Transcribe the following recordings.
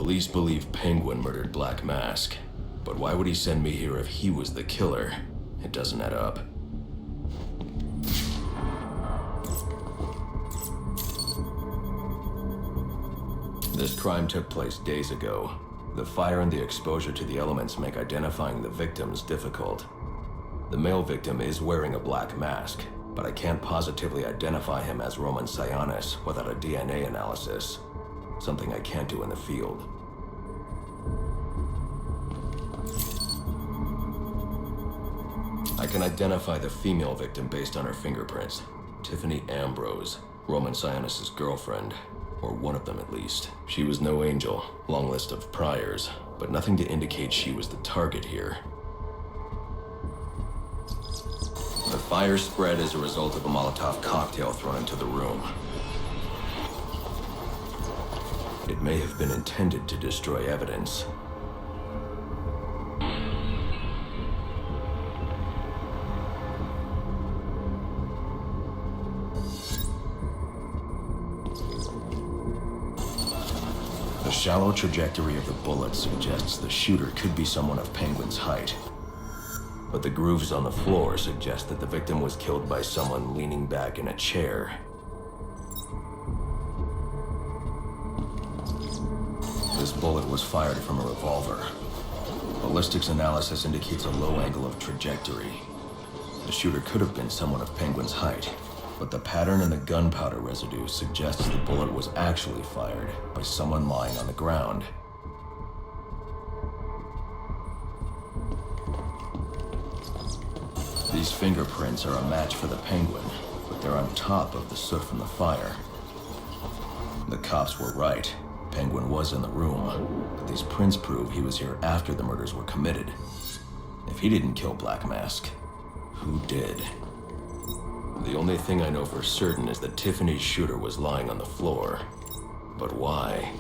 Police believe Penguin murdered Black Mask, but why would he send me here if he was the killer? It doesn't add up. This crime took place days ago. The fire and the exposure to the elements make identifying the victims difficult. The male victim is wearing a black mask, but I can't positively identify him as Roman Sionis without a DNA analysis. Something I can't do in the field. I can identify the female victim based on her fingerprints. Tiffany Ambrose, Roman Sionis' girlfriend, or one of them at least. She was no angel, long list of priors, but nothing to indicate she was the target here. The fire spread as a result of a Molotov cocktail thrown into the room. It may have been intended to destroy evidence. The shallow trajectory of the bullet suggests the shooter could be someone of Penguin's height. But the grooves on the floor suggest that the victim was killed by someone leaning back in a chair. This bullet was fired from a revolver. Ballistics analysis indicates a low angle of trajectory. The shooter could have been someone of Penguin's height, but the pattern in the gunpowder residue suggests the bullet was actually fired by someone lying on the ground. These fingerprints are a match for the Penguin, but they're on top of the soot from the fire. The cops were right. Penguin was in the room, but these prints prove he was here after the murders were committed. If he didn't kill Black Mask, who did? The only thing I know for certain is that Tiffany's shooter was lying on the floor. But why?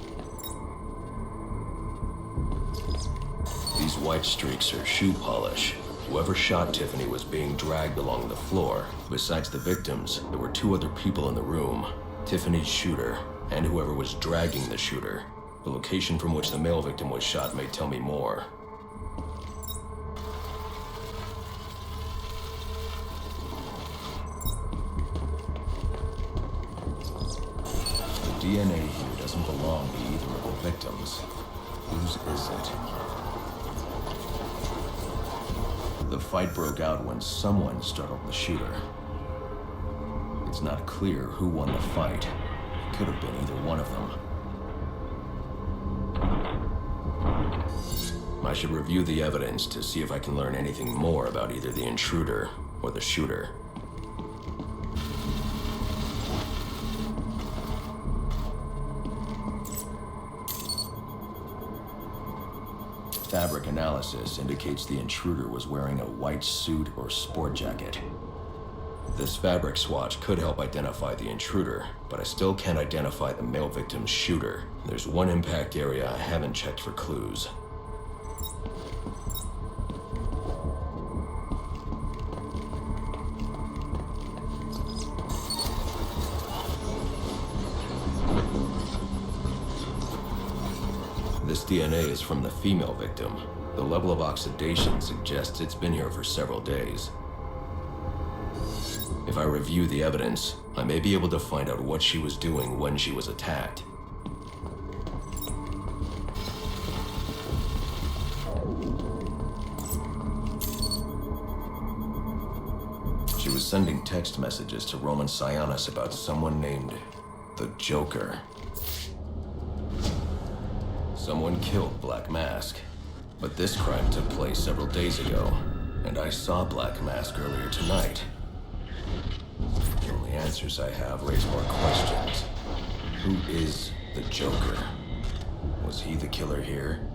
These white streaks are shoe polish. Whoever shot Tiffany was being dragged along the floor. Besides the victims, there were two other people in the room. Tiffany's shooter, and whoever was dragging the shooter. The location from which the male victim was shot may tell me more. The DNA here doesn't belong to either of the victims. Whose is it? The fight broke out when someone startled the shooter. It's not clear who won the fight. It could have been either one of them. I should review the evidence to see if I can learn anything more about either the intruder or the shooter. Fabric analysis indicates the intruder was wearing a white suit or sport jacket. This fabric swatch could help identify the intruder, but I still can't identify the male victim's shooter. There's one impact area I haven't checked for clues. This DNA is from the female victim. The level of oxidation suggests it's been here for several days. If I review the evidence, I may be able to find out what she was doing when she was attacked. She was sending text messages to Roman Sionis about someone named the Joker. Someone killed Black Mask, but this crime took place several days ago, and I saw Black Mask earlier tonight. The only answers I have raise more questions. Who is the Joker? Was he the killer here?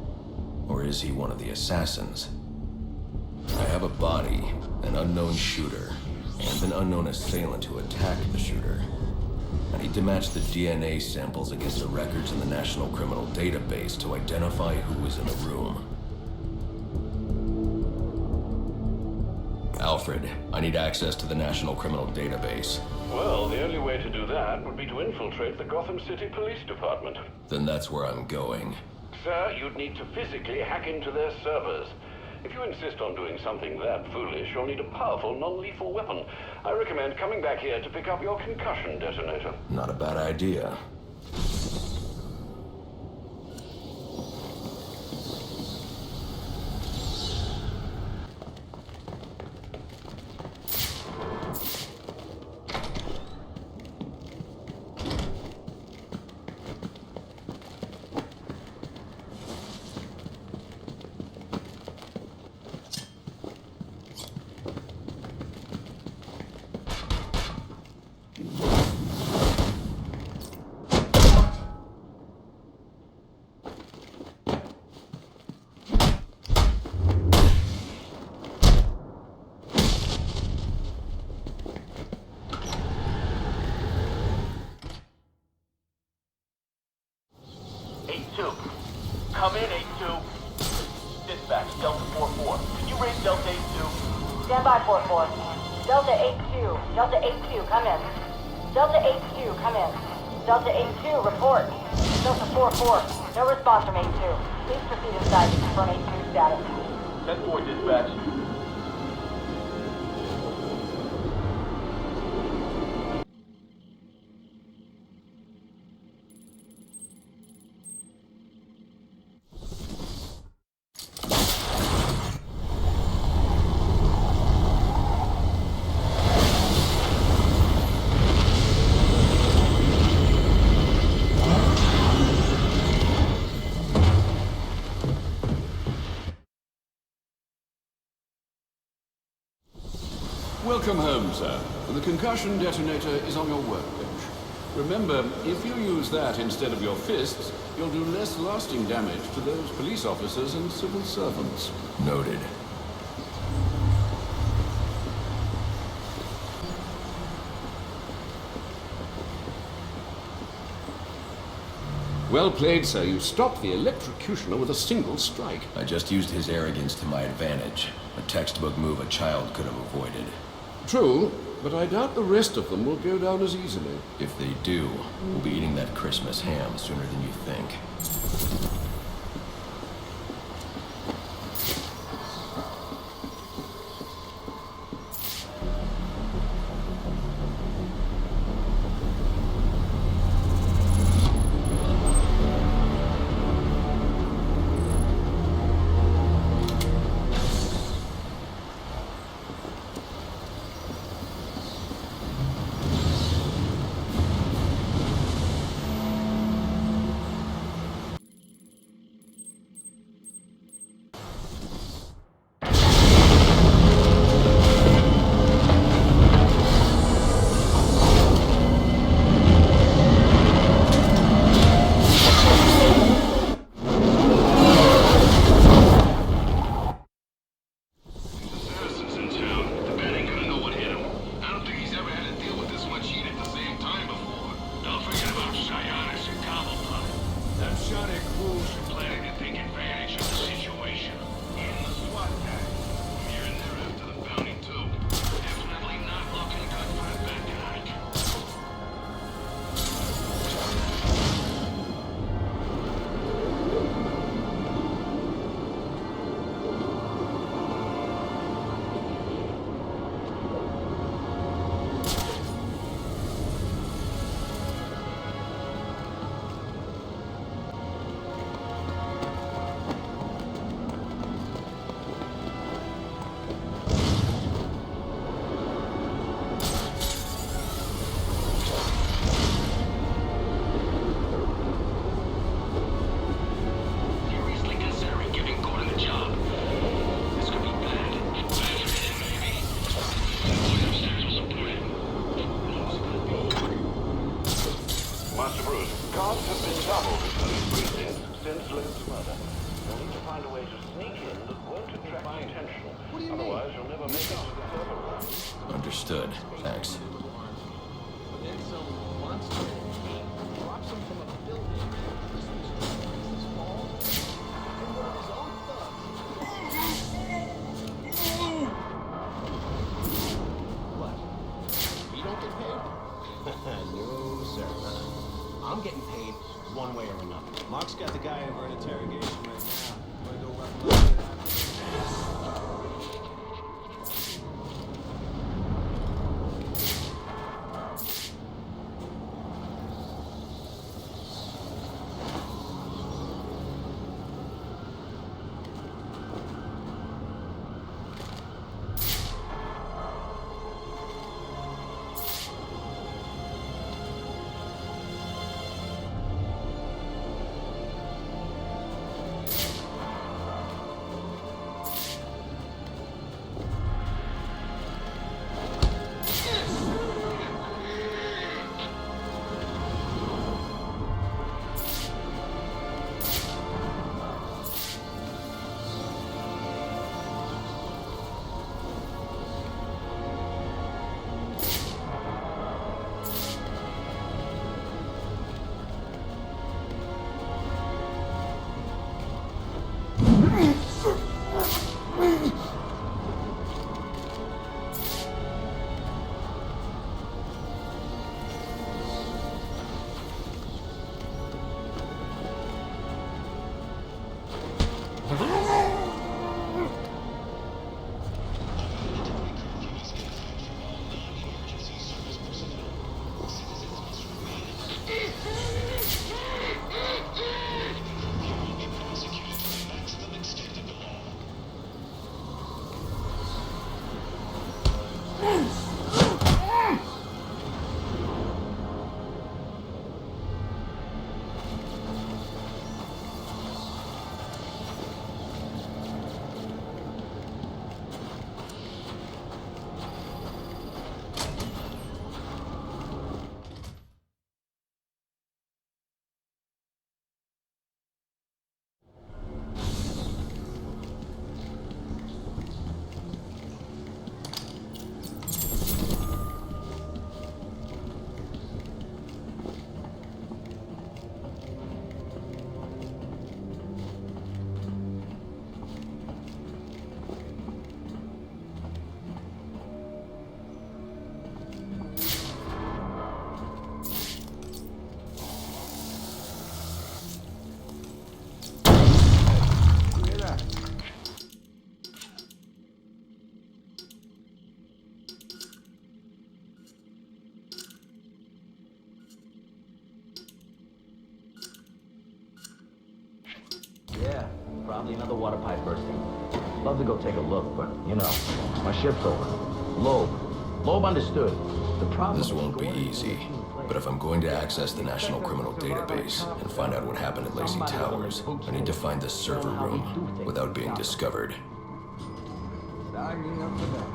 Or is he one of the assassins? I have a body, an unknown shooter, and an unknown assailant who attacked the shooter. I need to match the DNA samples against the records in the National Criminal Database to identify who was in the room. Alfred, I need access to the National Criminal Database. Well, the only way to do that would be to infiltrate the Gotham City Police Department. Then that's where I'm going. Sir, you'd need to physically hack into their servers. If you insist on doing something that foolish, you'll need a powerful, non-lethal weapon. I recommend coming back here to pick up your concussion detonator. Not a bad idea. Come in, 8-2. Dispatch, Delta 4-4. Can you raise Delta 8-2? Stand by, 4-4. Delta 8-2. Delta 8-2, come in. Delta 8-2, come in. Delta 8-2, report. Delta 4-4. No response from 8-2. Please proceed inside to confirm 8-2 status. 10-4, dispatch. Welcome home, sir. The concussion detonator is on your workbench. Remember, if you use that instead of your fists, you'll do less lasting damage to those police officers and civil servants. Noted. Well played, sir. You stopped the electrocutioner with a single strike. I just used his arrogance to my advantage. A textbook move a child could have avoided. True, but I doubt the rest of them will go down as easily. If they do, we'll be eating that Christmas ham sooner than you think. Understood. Thanks. What? You don't get paid? No, sir. I'm getting paid one way or another. Mark's got the guy over in interrogation right now. Wanna go rough him up? Yeah, probably another water pipe bursting. Love to go take a look, but, you know, my shift's over. Loeb understood. The problem This is won't be going into easy, the team player. but if I'm going to access the National Criminal Database and find out what happened at Lacey Towers, I need to find the server room without being discovered. Signing up for that.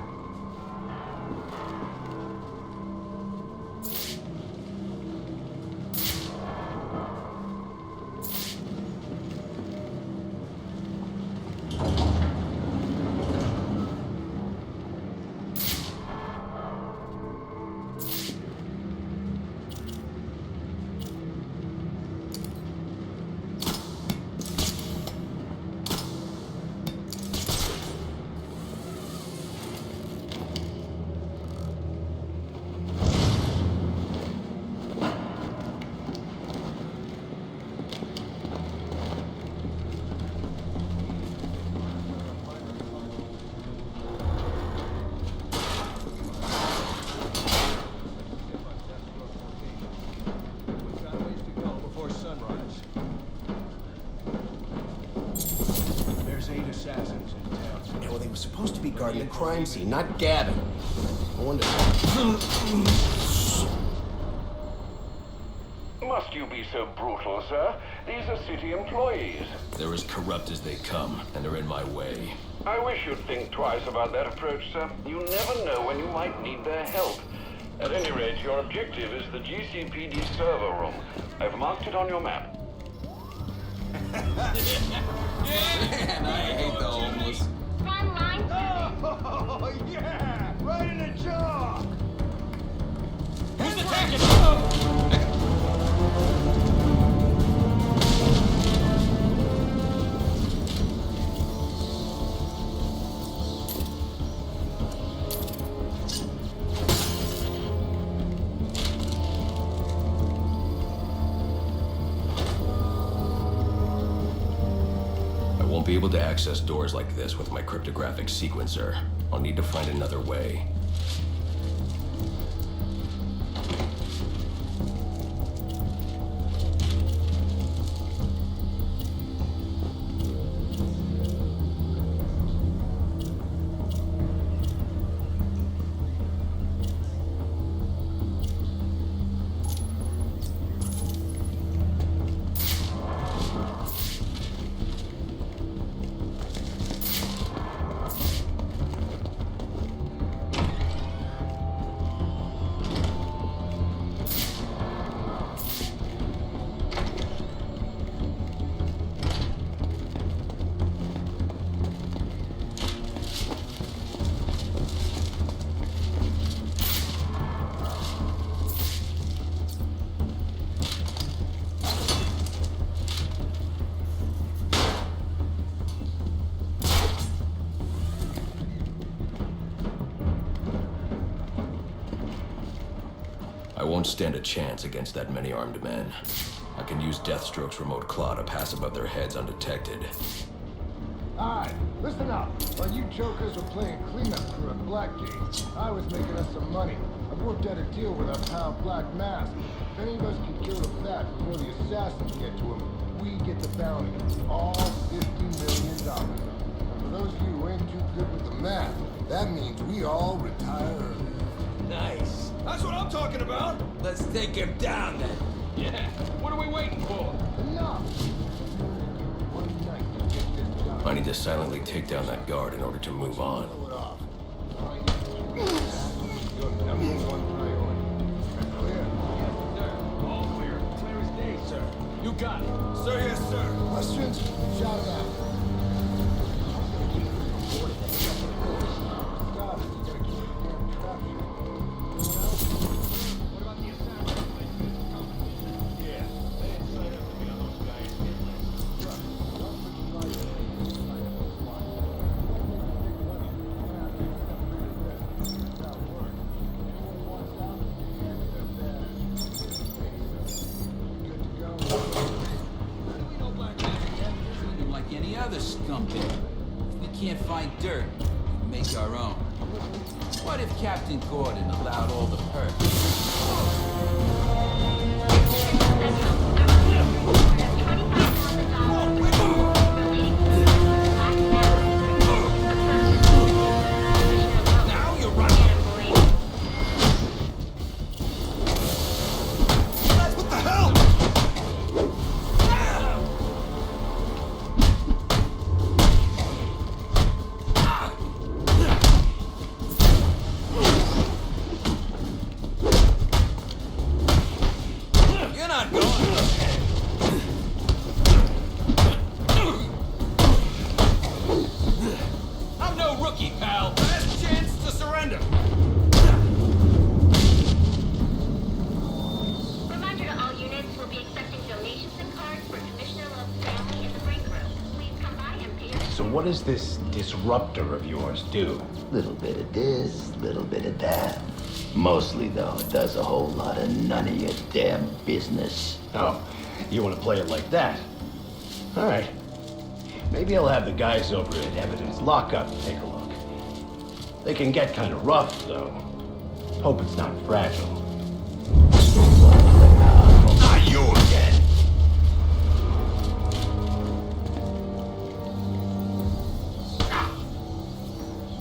Supposed to be guarding the crime scene, not Gavin. I wonder. Must you be so brutal, sir? These are city employees. They're as corrupt as they come, and they're in my way. I wish you'd think twice about that approach, sir. You never know when you might need their help. At any rate, your objective is the GCPD server room. I've marked it on your map. Man, I hate the homeless. Oh, yeah! Right in the jaw! Who's attacking? be able to access doors like this with my cryptographic sequencer. I'll need to find another way. I won't stand a chance against that many armed men. I can use Deathstroke's remote claw to pass above their heads undetected. Alright, listen up. While you jokers were playing cleanup crew at Blackgate, I was making us some money. I've worked out a deal with our pal Black Mask. If any of us can kill the Bat before the assassins get to him, we get the bounty. All $50 million. And for those of you who ain't too good with the math, that means we all retire early. Nice. That's what I'm talking about. Let's take him down then. Yeah. What are we waiting for? Enough! One night to get this done. I need to silently take down that guard in order to move on. Blow it off. Your number one priority. Clear? Sir. All clear. Clear as day, sir. You got it. Sir, yes, sir. Questions? Shout it out. Other scumbag. If we can't find dirt, we make our own. What if Captain Gordon allowed all the perks? What does this disruptor of yours do? Little bit of this, little bit of that. Mostly, though, it does a whole lot of none of your damn business. Oh, you want to play it like that? All right. Maybe I'll have the guys over at Evidence Lockup take a look. They can get kind of rough, though. Hope it's not fragile. Not you again!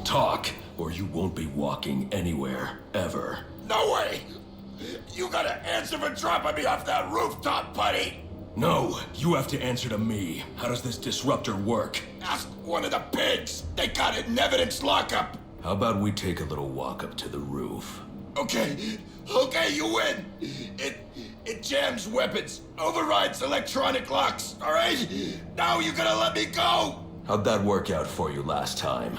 Talk, or you won't be walking anywhere, ever. No way! You gotta answer for dropping me off that rooftop, buddy! No, you have to answer to me. How does this disruptor work? Ask one of the pigs! They got it in evidence lockup! How about we take a little walk up to the roof? Okay, you win! It jams weapons, overrides electronic locks, alright? Now you gotta let me go! How'd that work out for you last time?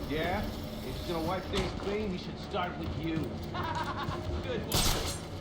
Yeah? If he's gonna wipe things clean, he should start with you. Good one.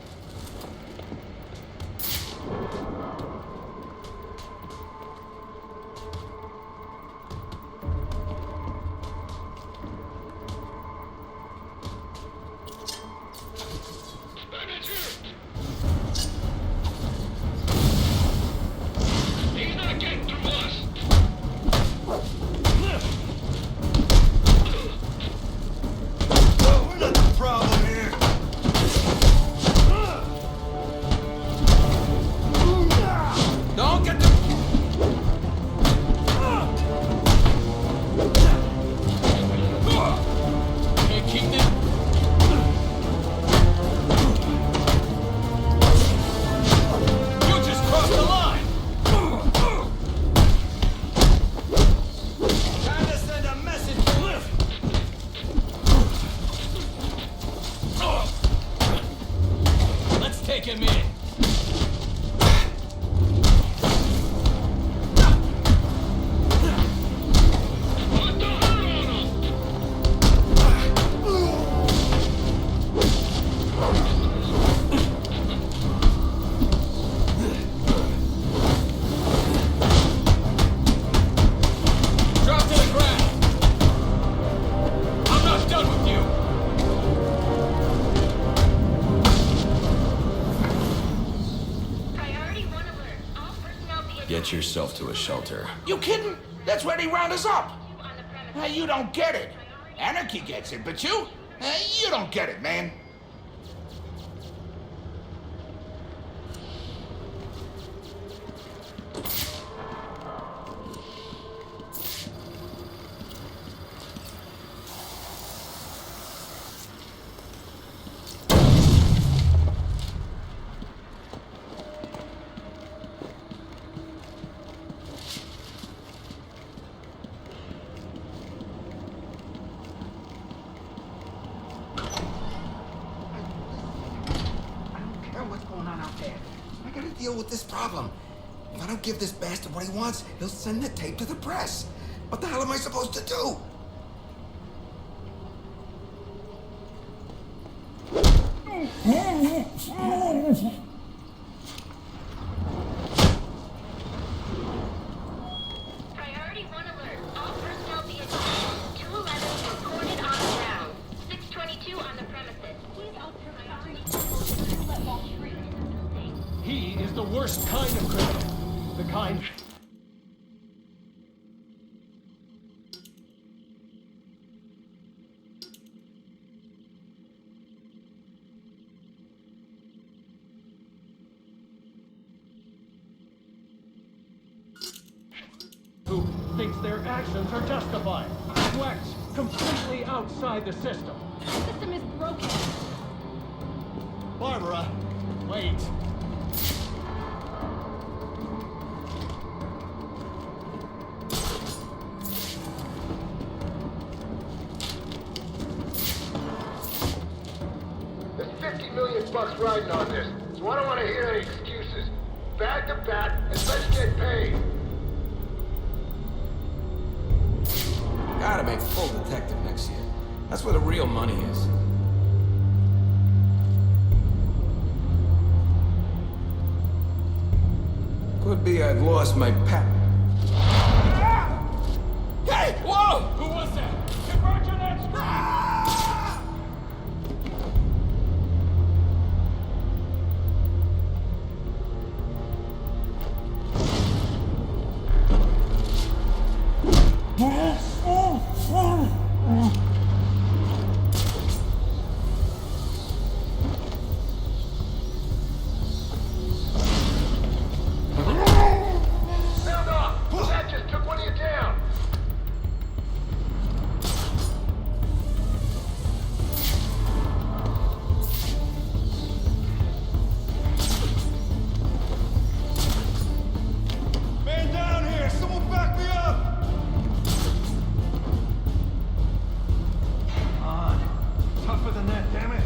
him in! Get yourself to a shelter. You kidding? That's where they round us up. You don't get it. Anarchy gets it, but you don't get it, man. Deal with this problem. If I don't give this bastard what he wants, he'll send the tape to the press. What the hell am I supposed to do? Priority 1 alert. All personnel vehicles. 211 reported on the ground. 622 on the premises. Please let Wall Street in the building. He is the worst kind of criminal. The kind... who thinks their actions are justified. Wax completely outside the system. The system is broken. Barbara, wait. There's 50 million bucks riding on this, so I don't want to hear any excuses. Bag to bat, and let's get paid. Gotta make full detective next year. That's where the real money is. Could be I've lost my pep. Hey! Whoa! Who was that? Convert to that screen! Sound off! That just took one of you down! Man down here! Someone back me up! Tougher than that, damn it.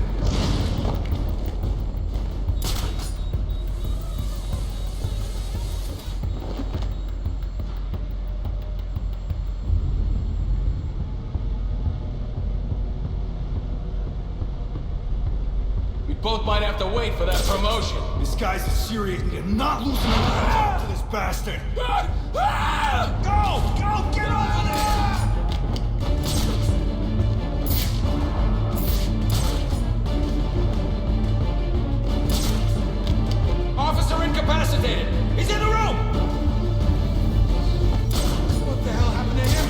We both might have to wait for that promotion. This guy's a serious nigga, not losing a mind to this bastard. Go! Go! Get over there! Officer incapacitated. He's in the room. What the hell happened to him?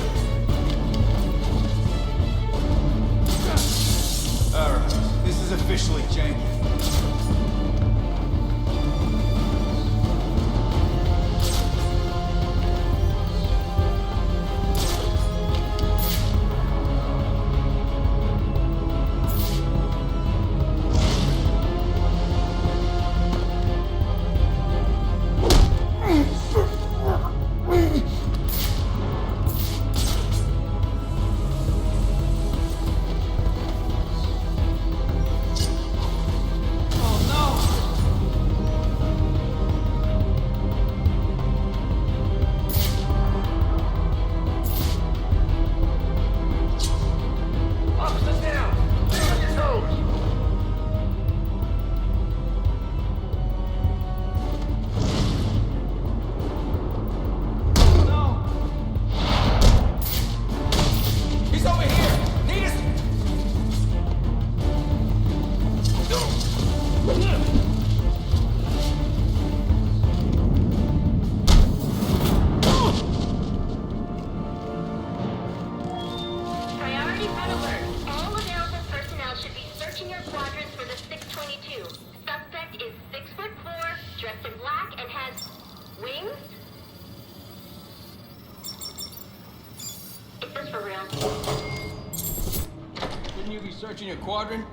All right, this is officially janky. searching your quadrants for the 622. Suspect is 6'4", dressed in black, and has wings? Is this for real? Shouldn't you be searching your quadrant?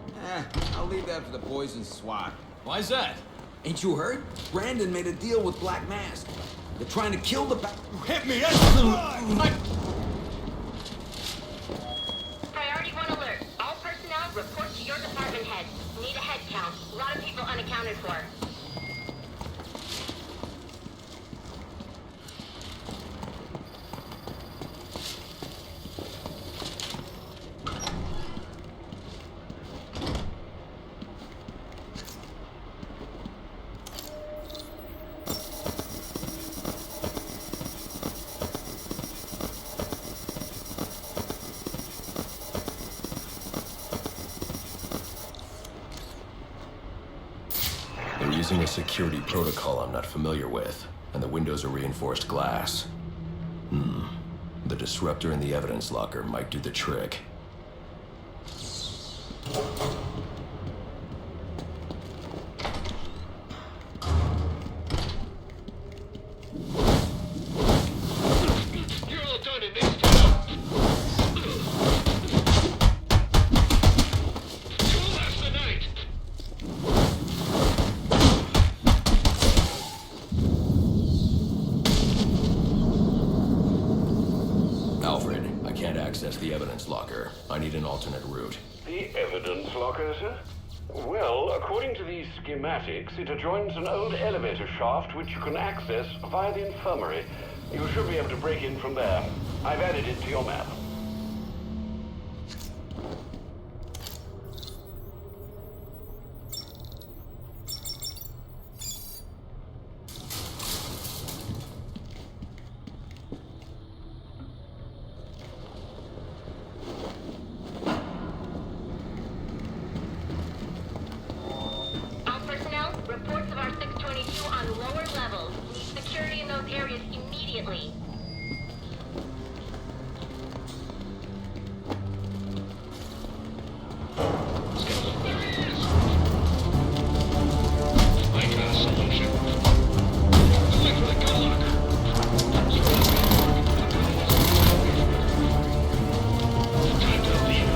I'll leave that for the boys in SWAT. Why's that? Ain't you heard? Brandon made a deal with Black Mask. They're trying to kill the Hit me! That's Priority 1 alert. All personnel report to your department head. Need a head count. A lot of people unaccounted for. They're using a security protocol I'm not familiar with, and the windows are reinforced glass. The disruptor in the evidence locker might do the trick. You're all done in this town. You'll last the night. Alfred, I can't access the evidence locker. I need an alternate route. The evidence locker, sir? Well, according to these schematics, it adjoins an old elevator shaft which you can access via the infirmary. You should be able to break in from there. I've added it to your map. All personnel, reports of our 622 on lower levels. Need security in those areas immediately. I got a solution. Electric gun locker. Time to leave.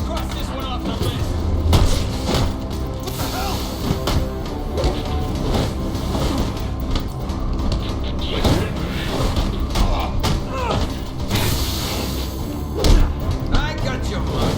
Cross this one off the list. I got your mark.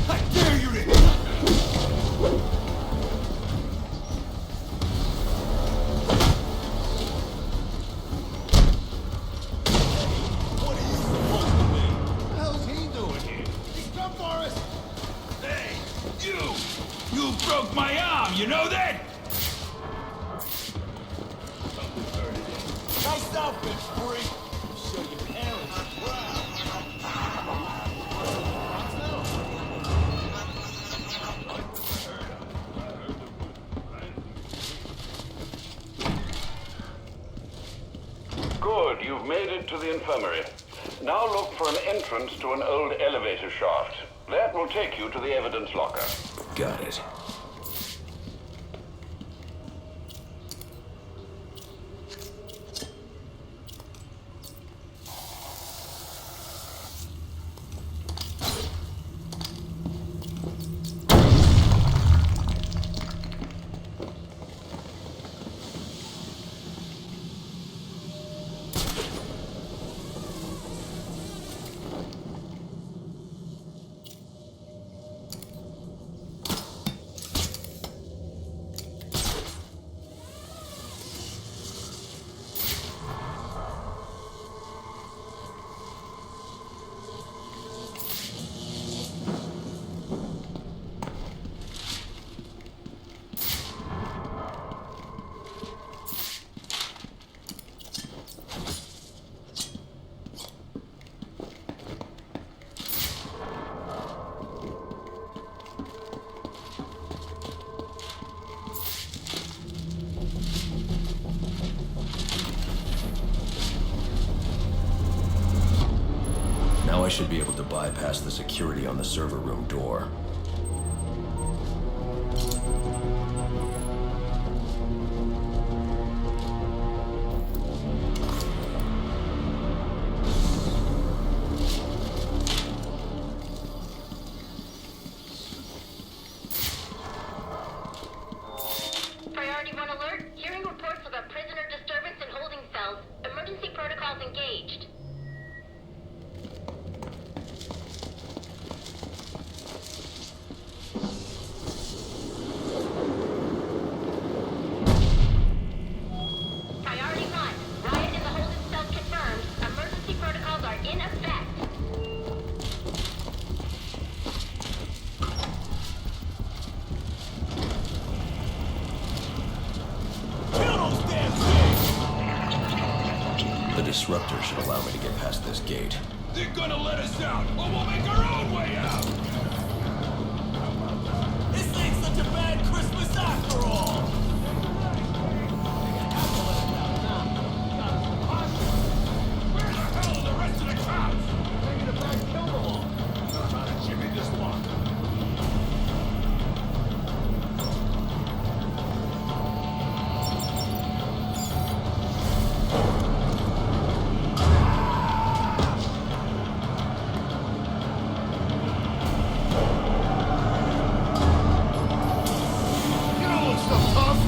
I dare you to hit! What are you supposed to be? What the hell's he doing here? He's come for us! Hey, you! You broke my arm, you know that? Nice outfit, freak! Show your parents you're proud. Good, you've made it to the infirmary. Now look for an entrance to an old elevator shaft. That will take you to the evidence locker. Got it. should be able to bypass the security on the server room door. Priority 1 alert. Hearing reports of a prisoner disturbance in holding cells. Emergency protocols engaged. Priority 1. Riot in the holding cells confirmed. Emergency protocols are in effect. The disruptor should allow me to get past this gate. They're gonna let us out, or we'll make our own way out! This ain't such a bad Christmas after all! Where the hell are the rest of the cops? Taking it back, kill them all! They're trying to jimmy this lock. You don't look so tough.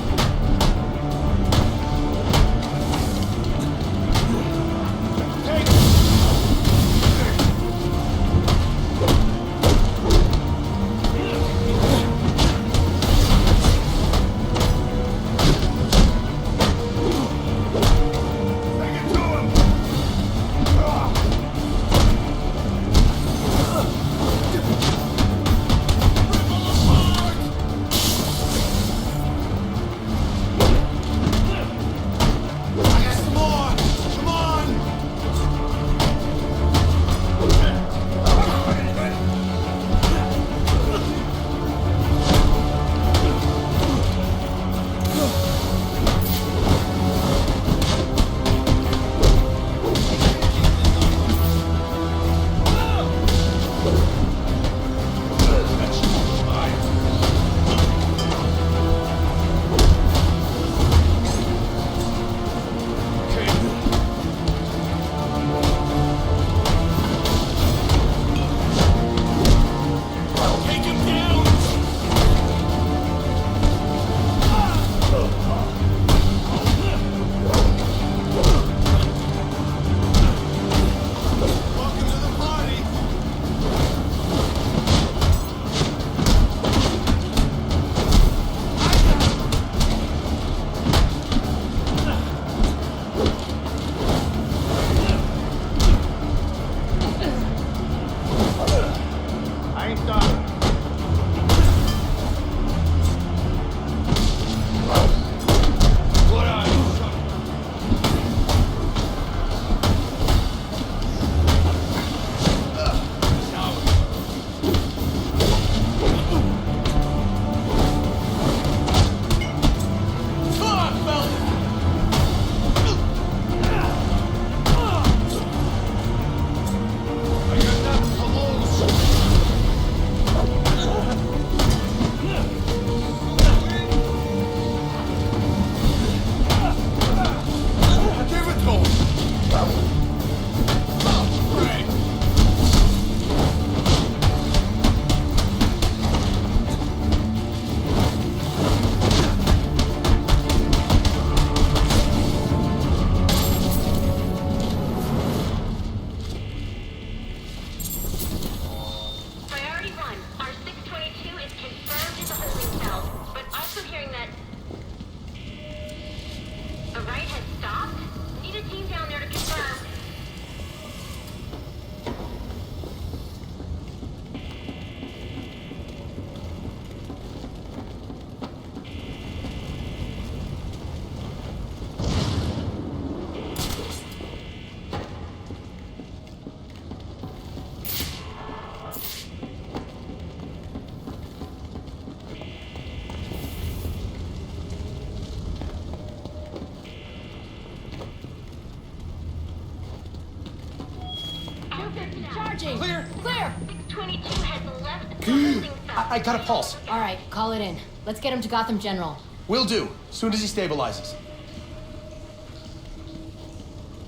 Charging! Clear. Clear! 622 has left the holding cell. I got a pulse. All right, call it in. Let's get him to Gotham General. Will do. Soon as he stabilizes.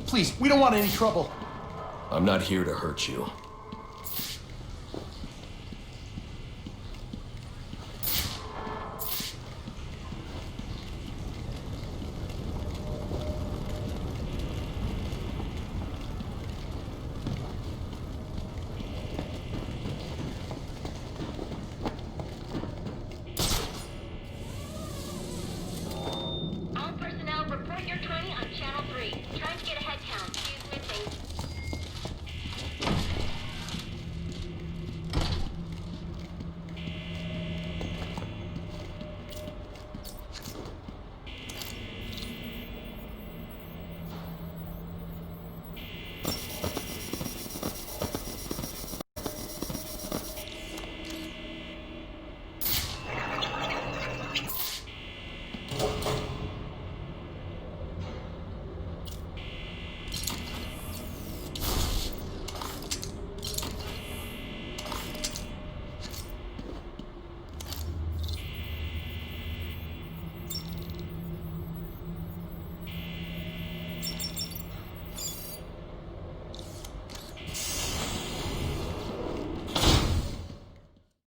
Please, we don't want any trouble. I'm not here to hurt you.